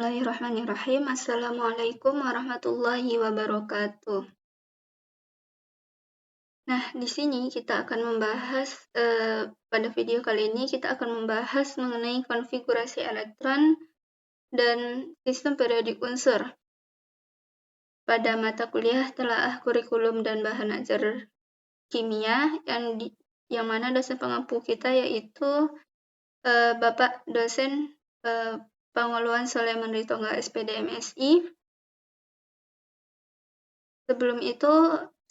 Bismillahirrahmanirrahim. Assalamualaikum warahmatullahi wabarakatuh. Nah, di sini kita akan membahas, pada video kali ini kita akan membahas mengenai konfigurasi elektron dan sistem periodik unsur pada mata kuliah telaah kurikulum dan bahan ajar kimia yang mana dosen pengampu kita yaitu Bapak dosen Pangoluan Soleman Ritonga SPD MSI.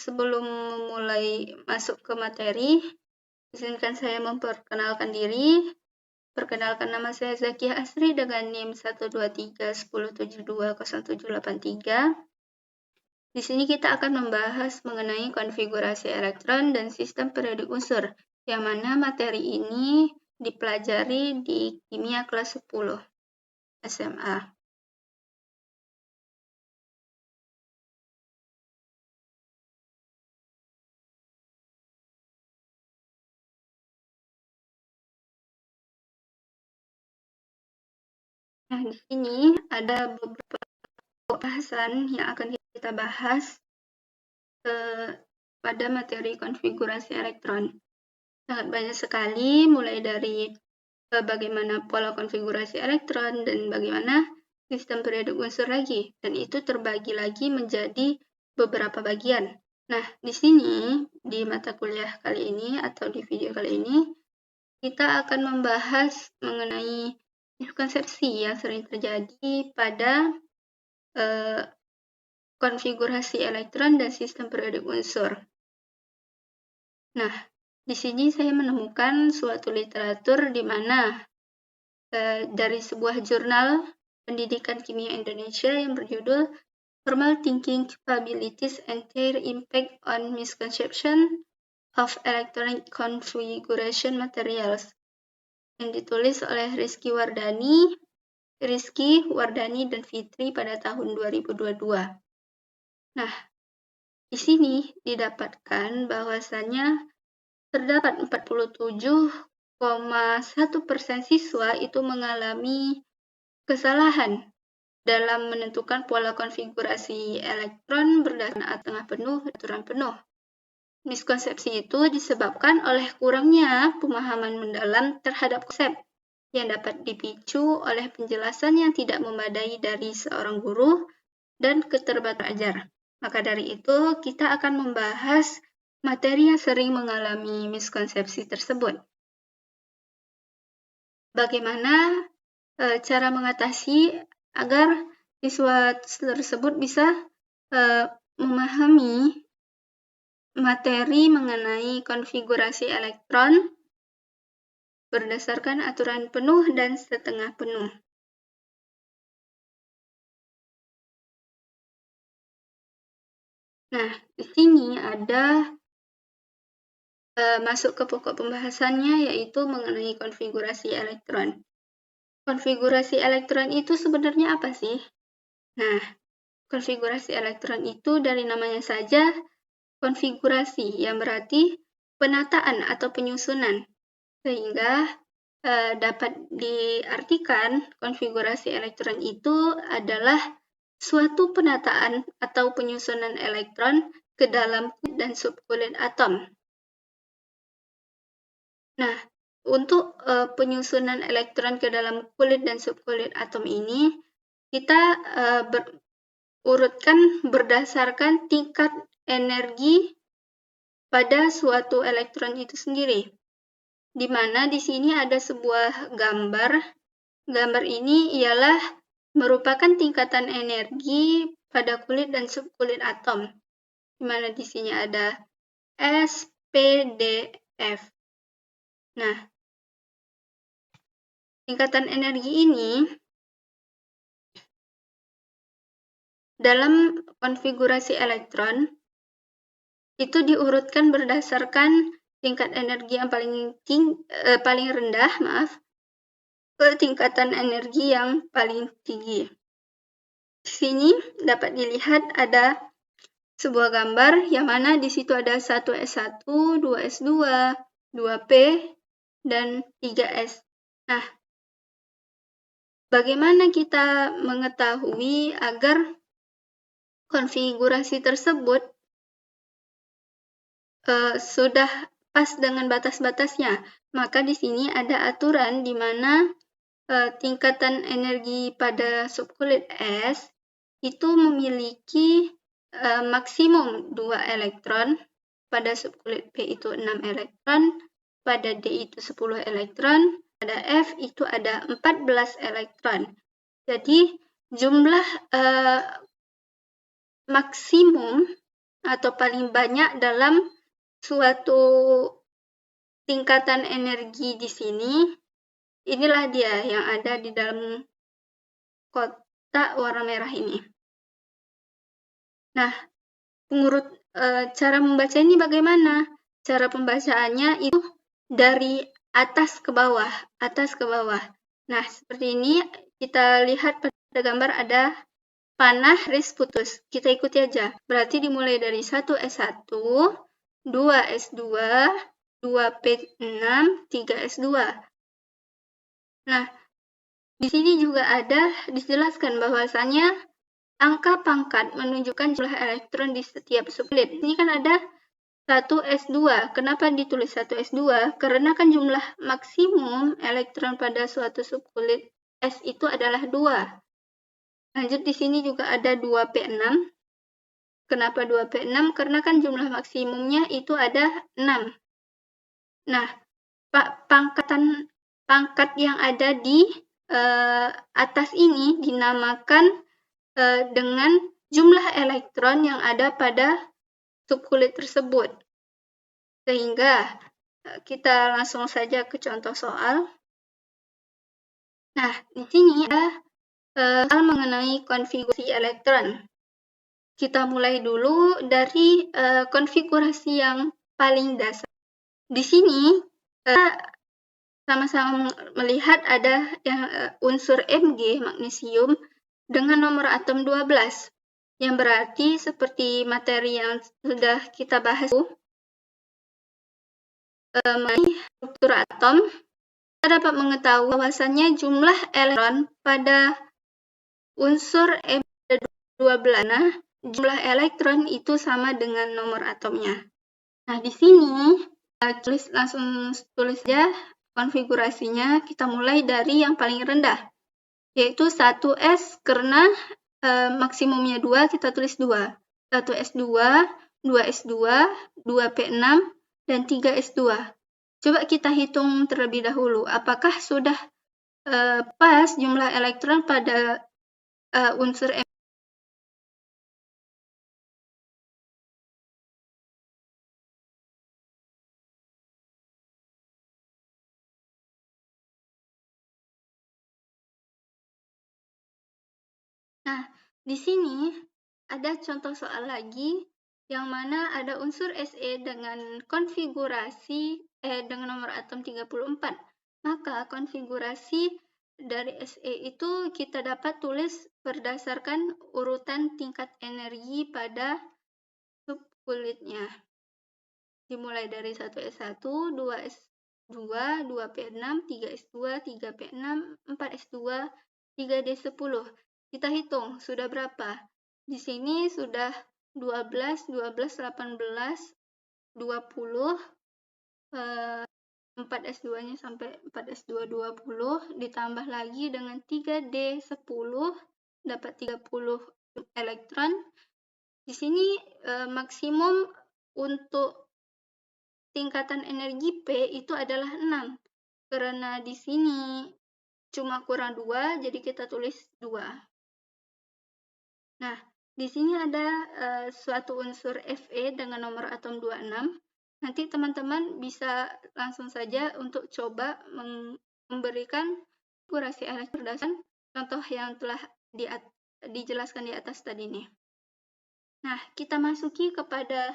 Sebelum memulai masuk ke materi, izinkan saya memperkenalkan diri. Perkenalkan, nama saya Zakiah Asri dengan NIM 12310720783. Di sini kita akan membahas mengenai konfigurasi elektron dan sistem periodik unsur, yang mana materi ini dipelajari di kimia kelas 10 SMA. Nah, di sini ada beberapa bahasan yang akan kita bahas pada materi konfigurasi elektron. Sangat banyak sekali, mulai dari bagaimana pola konfigurasi elektron dan bagaimana sistem periodik unsur lagi. Dan itu terbagi lagi menjadi beberapa bagian. Nah, di sini, di mata kuliah kali ini atau di video kali ini, kita akan membahas mengenai miskonsepsi yang sering terjadi pada konfigurasi elektron dan sistem periodik unsur. Nah, di sini saya menemukan suatu literatur di mana dari sebuah jurnal pendidikan kimia Indonesia yang berjudul Formal Thinking Capabilities and Their Impact on Misconception of Electronic Configuration Materials yang ditulis oleh Rizky Wardani dan Fitri pada tahun 2022. Nah, di sini didapatkan bahwasannya terdapat 47,1% siswa itu mengalami kesalahan dalam menentukan pola konfigurasi elektron berdasarkan tengah penuh, aturan penuh. Miskonsepsi itu disebabkan oleh kurangnya pemahaman mendalam terhadap konsep yang dapat dipicu oleh penjelasan yang tidak memadai dari seorang guru dan keterbatasan ajar. Maka dari itu, kita akan membahas materi yang sering mengalami miskonsepsi tersebut. Bagaimana cara mengatasi agar siswa tersebut bisa memahami materi mengenai konfigurasi elektron berdasarkan aturan penuh dan setengah penuh. Nah, di sini ada masuk ke pokok pembahasannya, yaitu mengenai konfigurasi elektron. Konfigurasi elektron itu sebenarnya apa sih? Nah, konfigurasi elektron itu dari namanya saja konfigurasi, yang berarti penataan atau penyusunan, sehingga dapat diartikan konfigurasi elektron itu adalah suatu penataan atau penyusunan elektron ke dalam kulit dan subkulit atom. Nah, untuk penyusunan elektron ke dalam kulit dan subkulit atom ini, kita urutkan berdasarkan tingkat energi pada suatu elektron itu sendiri. Di mana di sini ada sebuah gambar. Gambar ini ialah merupakan tingkatan energi pada kulit dan subkulit atom. Di mana di sini ada S, P, D, F. Nah, tingkatan energi ini dalam konfigurasi elektron itu diurutkan berdasarkan tingkat energi yang paling rendah, ke tingkatan energi yang paling tinggi. Di sini dapat dilihat ada sebuah gambar yang mana di situ ada 1S1, 2S2, 2P, dan 3S. Nah, Bagaimana kita mengetahui agar konfigurasi tersebut sudah pas dengan batas-batasnya? Maka di sini ada aturan di mana tingkatan energi pada subkulit S itu memiliki maksimum 2 elektron, pada subkulit P itu 6 elektron, pada D itu 10 elektron, pada F itu ada 14 elektron. Jadi jumlah maksimum atau paling banyak dalam suatu tingkatan energi di sini, inilah dia yang ada di dalam kotak warna merah ini. Nah, cara membaca ini bagaimana? Cara pembacaannya itu dari atas ke bawah, atas ke bawah. Nah, seperti ini kita lihat pada gambar ada panah garis putus. Kita ikuti aja. Berarti dimulai dari 1 S1, 2 S2, 2 P6, 3 S2. Nah, di sini juga ada dijelaskan bahwasanya angka pangkat menunjukkan jumlah elektron di setiap subkulit. Ini kan ada 1 S2. Kenapa ditulis 1 S2? Karena kan jumlah maksimum elektron pada suatu subkulit S itu adalah 2. Lanjut di sini juga ada 2 P6. Kenapa 2 P6? Karena kan jumlah maksimumnya itu ada 6. Nah, pangkat yang ada di atas ini dinamakan dengan jumlah elektron yang ada pada subkulit tersebut. Sehingga kita langsung saja ke contoh soal. Nah, di sini ada soal mengenai konfigurasi elektron. Kita mulai dulu dari konfigurasi yang paling dasar. Di sini sama-sama melihat ada yang unsur Mg, magnesium, dengan nomor atom 12. Yang berarti seperti materi yang sudah kita bahas mengenai struktur atom, kita dapat mengetahui bahwasannya jumlah elektron pada unsur Mg12, nah, jumlah elektron itu sama dengan nomor atomnya. Nah, di sini langsung tulis saja konfigurasinya. Kita mulai dari yang paling rendah, yaitu 1S karena maksimumnya 2, kita tulis 2. 1S2, 2S2, 2P6, dan 3S2. Coba kita hitung terlebih dahulu, apakah sudah pas jumlah elektron pada unsur M. Nah, di sini ada contoh soal lagi yang mana ada unsur Se dengan konfigurasi dengan nomor atom 34. Maka konfigurasi dari Se itu kita dapat tulis berdasarkan urutan tingkat energi pada subkulitnya. Dimulai dari 1S1, 2S2, 2P6, 3S2, 3P6, 4S2, 3D10. Kita hitung sudah berapa? Di sini sudah 12, 12, 18, 20, 4S2-nya sampai 4S2 20, ditambah lagi dengan 3D10, dapat 30 elektron. Di sini maksimum untuk tingkatan energi P itu adalah 6. Karena di sini cuma kurang 2, jadi kita tulis 2. Nah, di sini ada suatu unsur Fe dengan nomor atom 26. Nanti teman-teman bisa langsung saja untuk coba memberikan konfigurasi elektron berdasarkan contoh yang telah dijelaskan di atas tadi nih. Nah, kita masuki kepada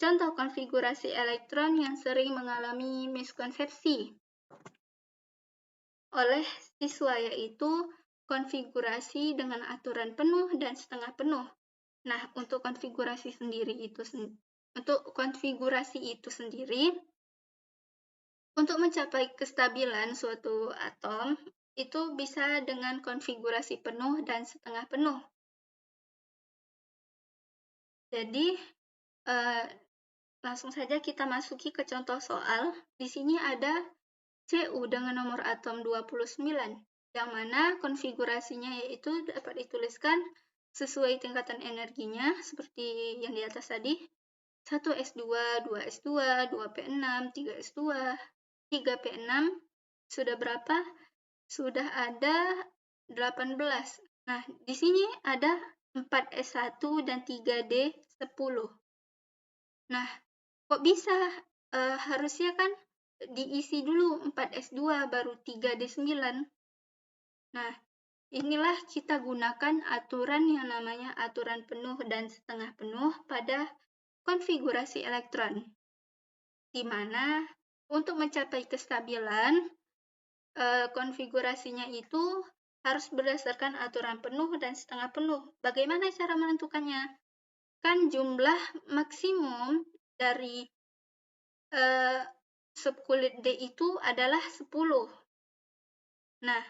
contoh konfigurasi elektron yang sering mengalami miskonsepsi oleh siswa, yaitu konfigurasi dengan aturan penuh dan setengah penuh. Nah, untuk konfigurasi itu sendiri, untuk mencapai kestabilan suatu atom itu bisa dengan konfigurasi penuh dan setengah penuh. Jadi, langsung saja kita masuki ke contoh soal. Di sini ada Cu dengan nomor atom 29, yang mana konfigurasinya yaitu dapat dituliskan sesuai tingkatan energinya, seperti yang di atas tadi, 1s2, 2s2, 2p6, 3s2, 3p6, sudah berapa? Sudah ada 18. Nah, di sini ada 4s1 dan 3d10. Nah, kok bisa? Harusnya kan diisi dulu 4s2 baru 3d9. Nah, inilah kita gunakan aturan yang namanya aturan penuh dan setengah penuh pada konfigurasi elektron, di mana untuk mencapai kestabilan, konfigurasinya itu harus berdasarkan aturan penuh dan setengah penuh. Bagaimana cara menentukannya? Kan jumlah maksimum dari subkulit D itu adalah 10. Nah,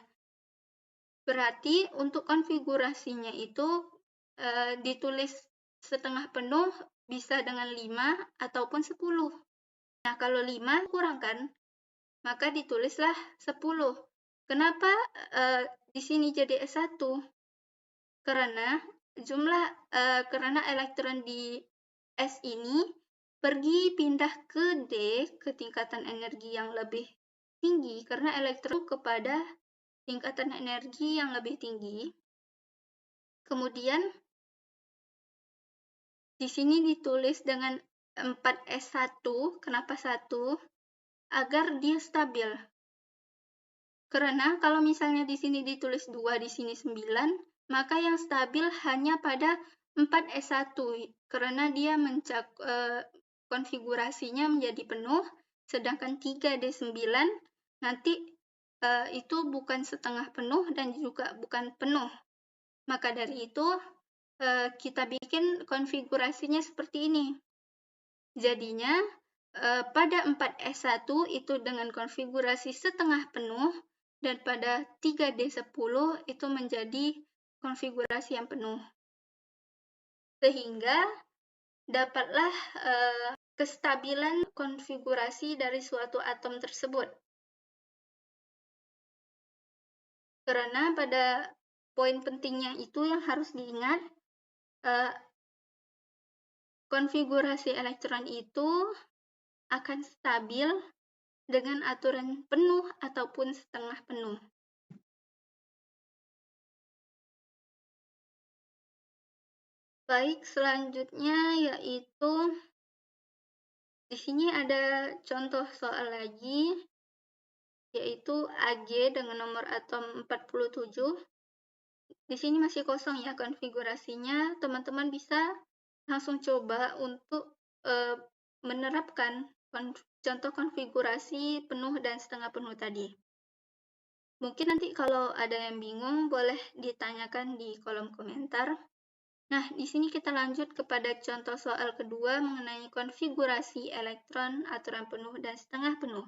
berarti untuk konfigurasinya itu ditulis setengah penuh bisa dengan 5 ataupun 10. Nah, kalau 5 kurang kan? Maka ditulislah 10. Kenapa di sini jadi S1? Karena karena elektron di S ini pergi pindah ke D, ke tingkatan energi yang lebih tinggi, karena elektron kepada tingkatan energi yang lebih tinggi. Kemudian di sini ditulis dengan 4s1, kenapa 1? Agar dia stabil. Karena kalau misalnya di sini ditulis 2, di sini 9, maka yang stabil hanya pada 4s1, karena dia konfigurasinya menjadi penuh, sedangkan 3d9 nanti itu bukan setengah penuh dan juga bukan penuh. Maka dari itu kita bikin konfigurasinya seperti ini. Jadinya pada 4s1 itu dengan konfigurasi setengah penuh, dan pada 3d10 itu menjadi konfigurasi yang penuh. Sehingga dapatlah kestabilan konfigurasi dari suatu atom tersebut. Karena pada poin pentingnya itu yang harus diingat, konfigurasi elektron itu akan stabil dengan aturan penuh ataupun setengah penuh. Baik, selanjutnya yaitu di sini ada contoh soal lagi, yaitu Ag dengan nomor atom 47. Di sini masih kosong ya konfigurasinya. Teman-teman bisa langsung coba untuk menerapkan contoh konfigurasi penuh dan setengah penuh tadi. Mungkin nanti kalau ada yang bingung boleh ditanyakan di kolom komentar. Nah, di sini kita lanjut kepada contoh soal kedua mengenai konfigurasi elektron, aturan penuh dan setengah penuh.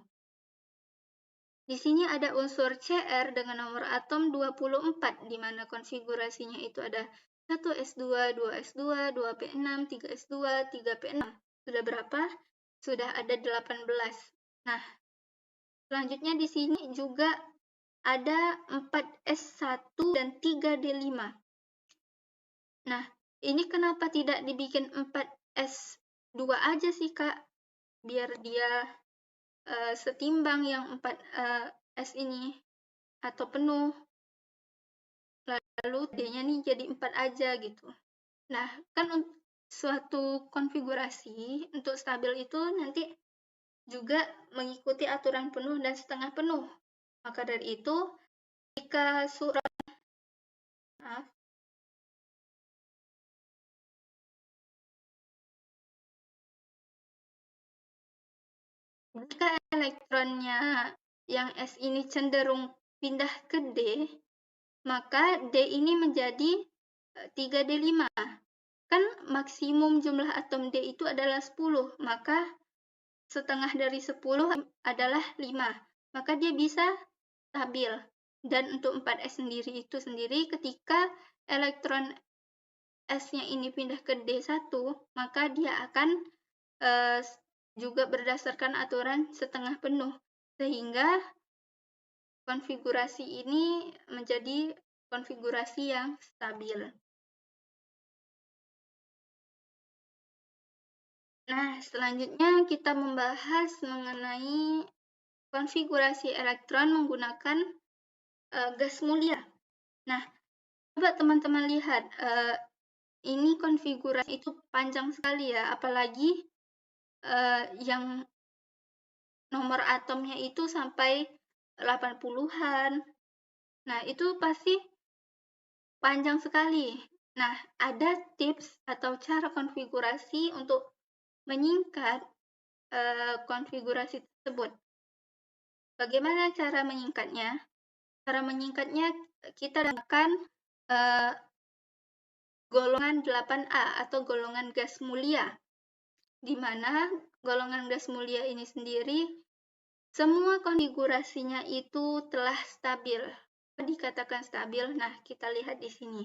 Di sini ada unsur Cr dengan nomor atom 24, di mana konfigurasinya itu ada 1s2, 2s2, 2p6, 3s2, 3p6. Sudah berapa? Sudah ada 18. Nah, selanjutnya di sini juga ada 4s1 dan 3d5. Nah, ini kenapa tidak dibikin 4s2 aja sih, Kak? Biar dia setimbang yang 4s ini atau penuh. Lalu D-nya nih jadi 4 aja gitu. Nah, kan suatu konfigurasi untuk stabil itu nanti juga mengikuti aturan penuh dan setengah penuh. Maka dari itu, jika jika elektronnya yang S ini cenderung pindah ke D, maka D ini menjadi 3D5. Kan maksimum jumlah atom D itu adalah 10, maka setengah dari 10 adalah 5. Maka dia bisa stabil. Dan untuk 4s itu sendiri, ketika elektron S-nya ini pindah ke D1, maka dia akan juga berdasarkan aturan setengah penuh, sehingga konfigurasi ini menjadi konfigurasi yang stabil. Nah, selanjutnya kita membahas mengenai konfigurasi elektron menggunakan gas mulia. Nah, coba teman-teman lihat, ini konfigurasi itu panjang sekali ya, apalagi yang nomor atomnya itu sampai 80-an. Nah, itu pasti panjang sekali. Nah, ada tips atau cara konfigurasi untuk menyingkat konfigurasi tersebut. Bagaimana cara menyingkatnya? Cara menyingkatnya kita gunakan golongan 8A atau golongan gas mulia, di mana golongan gas mulia ini sendiri semua konfigurasinya itu telah stabil. Dikatakan stabil, nah kita lihat di sini.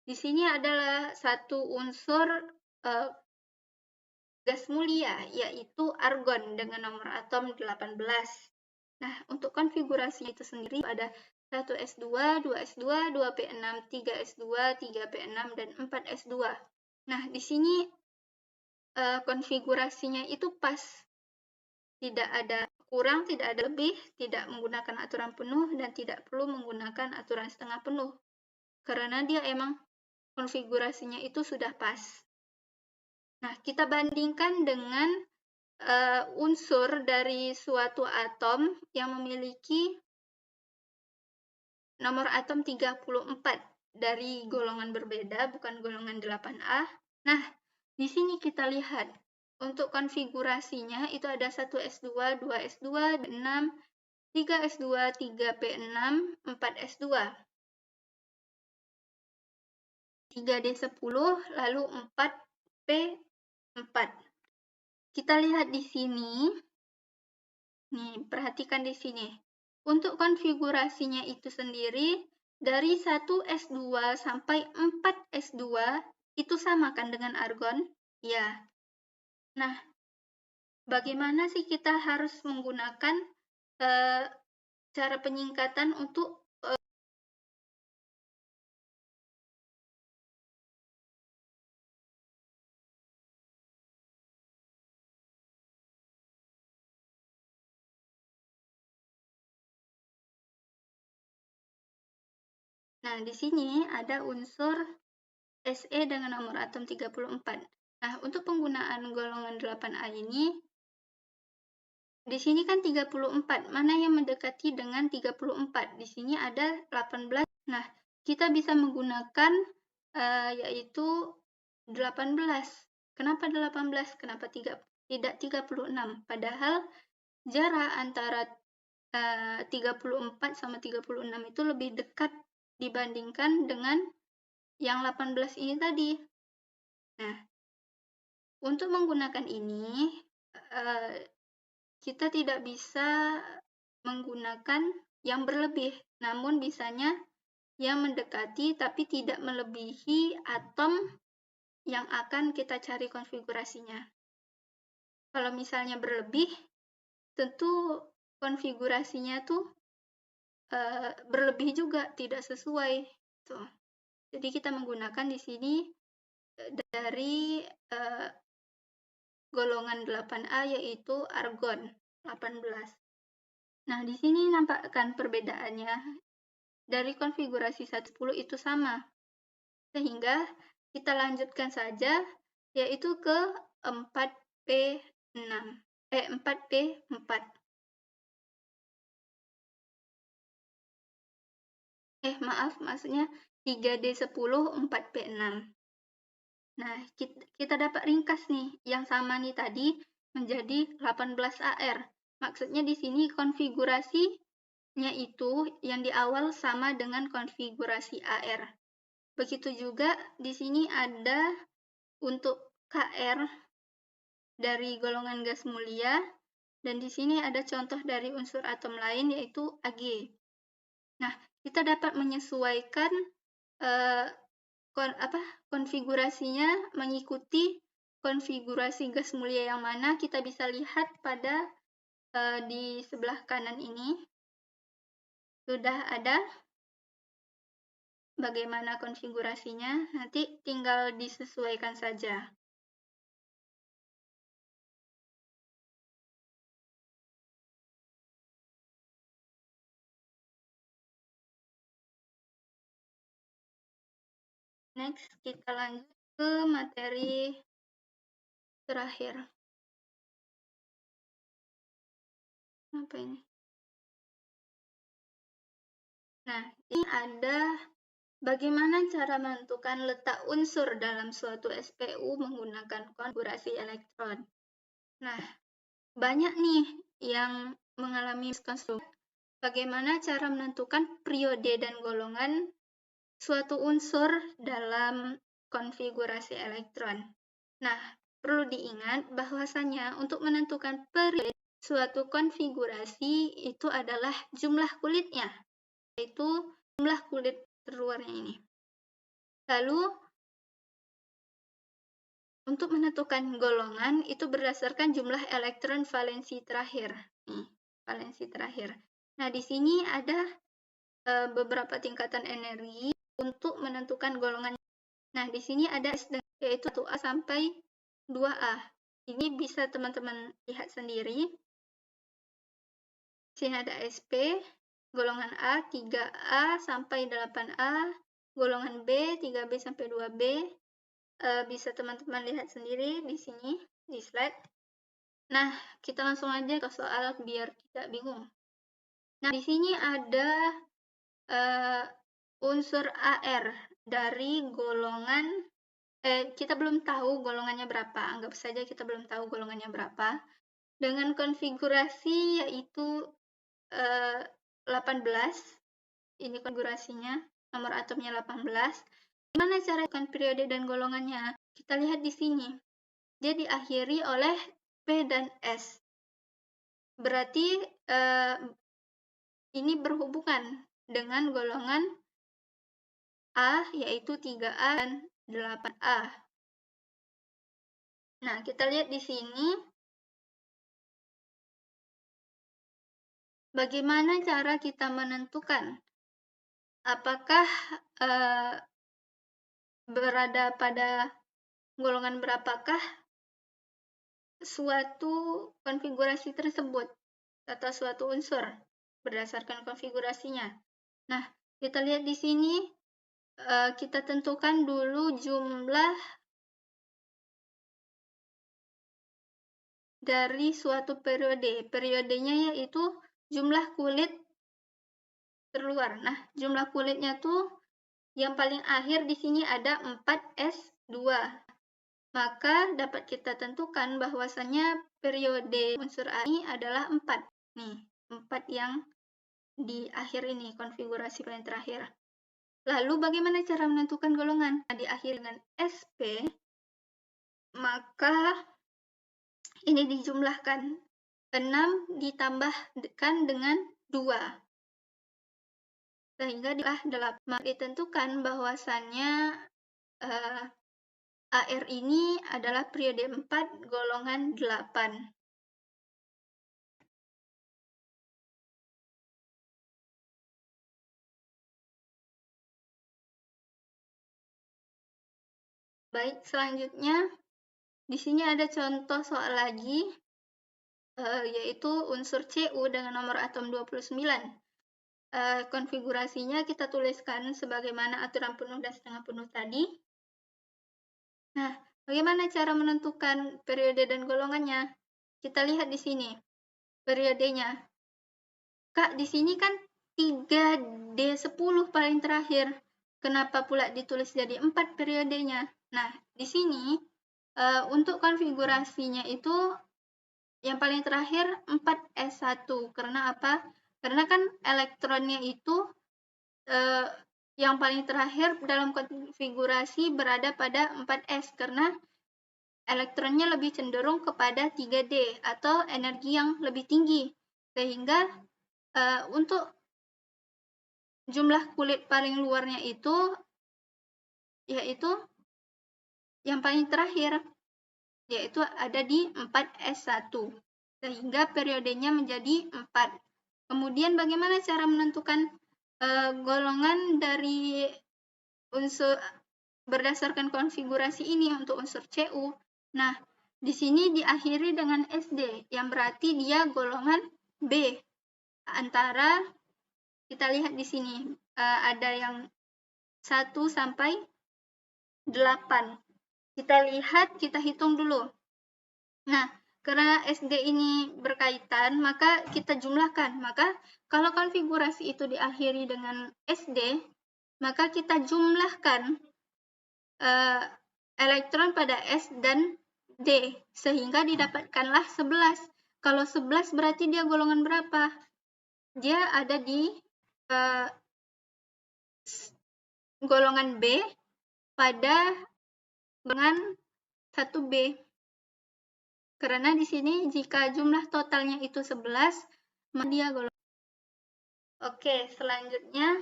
Di sini adalah satu unsur gas mulia, yaitu argon dengan nomor atom 18. Nah, untuk konfigurasi itu sendiri ada 1s2, 2s2, 2p6, 3s2, 3p6, dan 4s2. Nah, di sini konfigurasinya itu pas. Tidak ada kurang, tidak ada lebih, tidak menggunakan aturan penuh, dan tidak perlu menggunakan aturan setengah penuh. Karena dia emang konfigurasinya itu sudah pas. Nah, kita bandingkan dengan unsur dari suatu atom yang memiliki nomor atom 34 dari golongan berbeda, bukan golongan 8A. Nah, di sini kita lihat untuk konfigurasinya itu ada 1s2, 2s2, 6, 3s2, 3p6, 4s2. 3d10, lalu 4p4. Kita lihat di sini. Nih, perhatikan di sini. Untuk konfigurasinya itu sendiri, dari 1s2 sampai 4s2 itu sama kan dengan argon? Ya. Nah, bagaimana sih kita harus menggunakan cara penyingkatan untuk Nah, di sini ada unsur Se dengan nomor atom 34. Nah, untuk penggunaan golongan 8A ini, di sini kan 34. Mana yang mendekati dengan 34? Di sini ada 18. Nah, kita bisa menggunakan yaitu 18. Kenapa 18? Kenapa tidak 36? Padahal jarak antara 34 sama 36 itu lebih dekat dibandingkan dengan yang 18 ini tadi. Nah, untuk menggunakan ini, kita tidak bisa menggunakan yang berlebih, namun bisanya yang mendekati tapi tidak melebihi atom yang akan kita cari konfigurasinya. Kalau misalnya berlebih, tentu konfigurasinya tuh berlebih juga, tidak sesuai. Tuh. Jadi kita menggunakan di sini dari golongan 8A yaitu argon 18. Nah, di sini nampakkan perbedaannya. Dari konfigurasi 110 itu sama. Sehingga kita lanjutkan saja yaitu ke 4P6. 4P4. Maaf, maksudnya 3D10 4P6. Nah, kita dapat ringkas nih, yang sama nih tadi menjadi 18AR. Maksudnya di sini konfigurasinya itu yang di awal sama dengan konfigurasi AR. Begitu juga di sini ada untuk KR dari golongan gas mulia, dan di sini ada contoh dari unsur atom lain yaitu Ag. Nah, kita dapat menyesuaikan konfigurasinya mengikuti konfigurasi gas mulia yang mana kita bisa lihat pada di sebelah kanan ini sudah ada bagaimana konfigurasinya, nanti tinggal disesuaikan saja. Next, kita lanjut ke materi terakhir. Apa ini? Nah, ini ada bagaimana cara menentukan letak unsur dalam suatu SPU menggunakan konfigurasi elektron. Nah, banyak nih yang mengalami miskonstruksi. Bagaimana cara menentukan periode dan golongan suatu unsur dalam konfigurasi elektron. Nah, perlu diingat bahwasanya untuk menentukan periode suatu konfigurasi itu adalah jumlah kulitnya, yaitu jumlah kulit terluarnya ini. Lalu, untuk menentukan golongan itu berdasarkan jumlah elektron valensi terakhir. Nih, valensi terakhir. Nah, di sini ada beberapa tingkatan energi untuk menentukan golongan. Nah, di sini ada yaitu 1A sampai 2A. Ini bisa teman-teman lihat sendiri. Di sini ada SP, golongan A 3A sampai 8A, golongan B 3B sampai 2B. Bisa teman-teman lihat sendiri di sini, di slide. Nah, kita langsung aja ke soal biar tidak bingung. Nah, di sini ada unsur AR dari golongan, kita belum tahu golongannya berapa, anggap saja kita belum tahu golongannya berapa, dengan konfigurasi yaitu 18, ini konfigurasinya, nomor atomnya 18. Gimana cara menentukan periode dan golongannya? Kita lihat di sini, dia diakhiri oleh P dan S. Berarti ini berhubungan dengan golongan A, yaitu 3A dan 8A. Nah, kita lihat di sini bagaimana cara kita menentukan apakah berada pada golongan berapakah suatu konfigurasi tersebut atau suatu unsur berdasarkan konfigurasinya. Nah, kita lihat di sini, kita tentukan dulu jumlah dari suatu periode. Periodenya yaitu jumlah kulit terluar. Nah, jumlah kulitnya tuh yang paling akhir di sini ada 4S2. Maka dapat kita tentukan bahwasannya periode unsur A ini adalah 4. Nih, 4 yang di akhir ini, konfigurasi paling terakhir. Lalu bagaimana cara menentukan golongan? Nah, diakhiri dengan SP, maka ini dijumlahkan. 6 ditambahkan dengan 2. Sehingga diolah 8. Maka ditentukan bahwasannya AR ini adalah periode 4 golongan 8. Baik, selanjutnya di sini ada contoh soal lagi, yaitu unsur Cu dengan nomor atom 29. Konfigurasinya kita tuliskan sebagaimana aturan penuh dan setengah penuh tadi. Nah, bagaimana cara menentukan periode dan golongannya? Kita lihat di sini periodenya. Kak, di sini kan 3D10 paling terakhir. Kenapa pula ditulis jadi 4 periodenya? Nah, di sini untuk konfigurasinya itu yang paling terakhir 4S1. Karena apa? Karena kan elektronnya itu yang paling terakhir dalam konfigurasi berada pada 4S karena elektronnya lebih cenderung kepada 3D atau energi yang lebih tinggi. Sehingga untuk jumlah kulit paling luarnya itu yaitu yang paling terakhir, yaitu ada di 4S1, sehingga periodenya menjadi 4. Kemudian bagaimana cara menentukan golongan dari unsur berdasarkan konfigurasi ini untuk unsur Cu? Nah, di sini diakhiri dengan SD, yang berarti dia golongan B. Antara, kita lihat di sini, ada yang 1 sampai 8. Kita lihat, kita hitung dulu. Nah, karena SD ini berkaitan, maka kita jumlahkan. Maka kalau konfigurasi itu diakhiri dengan SD, maka kita jumlahkan elektron pada S dan D, sehingga didapatkanlah 11. Kalau 11 berarti dia golongan berapa? Dia ada di golongan B pada dengan 1B. Karena di sini jika jumlah totalnya itu 11, maka dia golongan. Oke, selanjutnya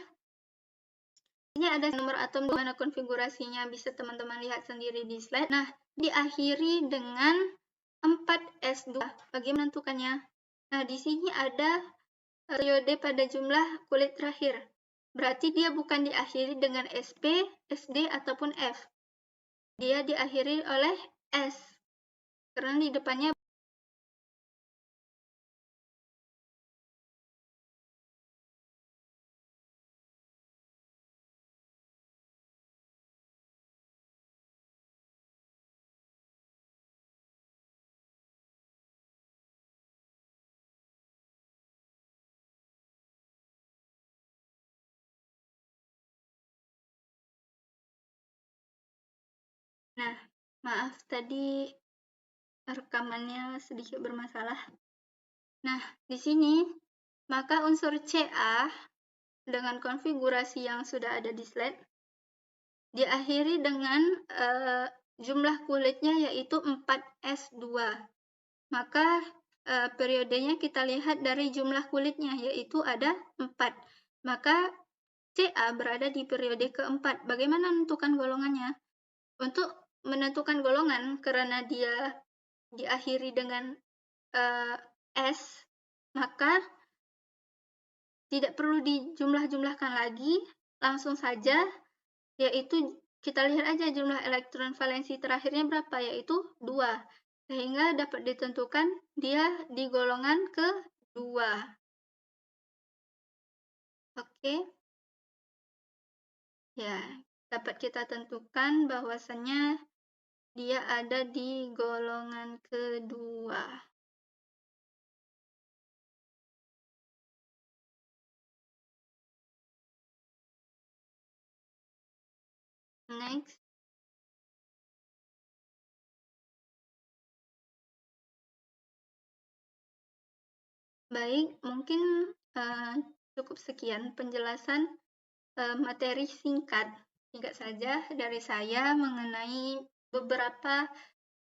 ini ada nomor atom, mana konfigurasinya bisa teman-teman lihat sendiri di slide. Nah, diakhiri dengan 4S2. Bagaimana menentukannya? Nah, di sini ada periode pada jumlah kulit terakhir. Berarti dia bukan diakhiri dengan SP, SD, ataupun F. Dia diakhiri oleh S. Karena di depannya Nah, maaf tadi rekamannya sedikit bermasalah. Nah, di sini maka unsur Ca dengan konfigurasi yang sudah ada di slide diakhiri dengan jumlah kulitnya yaitu 4S2. Maka periodenya kita lihat dari jumlah kulitnya yaitu ada 4. Maka Ca berada di periode keempat. Bagaimana menentukan golongannya? Untuk menentukan golongan, karena dia diakhiri dengan S, maka tidak perlu dijumlah-jumlahkan lagi, langsung saja, yaitu kita lihat aja jumlah elektron valensi terakhirnya berapa, yaitu 2. Sehingga dapat ditentukan dia di golongan kedua. Oke. Ya, dapat kita tentukan bahwasannya dia ada di golongan kedua. Next. Baik, mungkin cukup sekian penjelasan materi singkat saja dari saya mengenai beberapa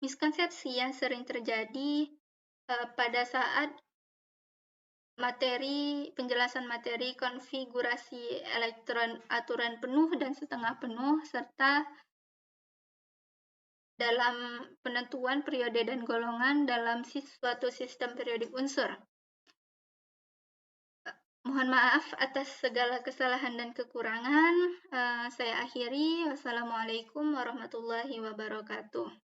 miskonsepsi yang sering terjadi pada saat penjelasan materi konfigurasi elektron aturan penuh dan setengah penuh, serta dalam penentuan periode dan golongan dalam suatu sistem periodik unsur. Mohon maaf atas segala kesalahan dan kekurangan. Saya akhiri. Wassalamualaikum warahmatullahi wabarakatuh.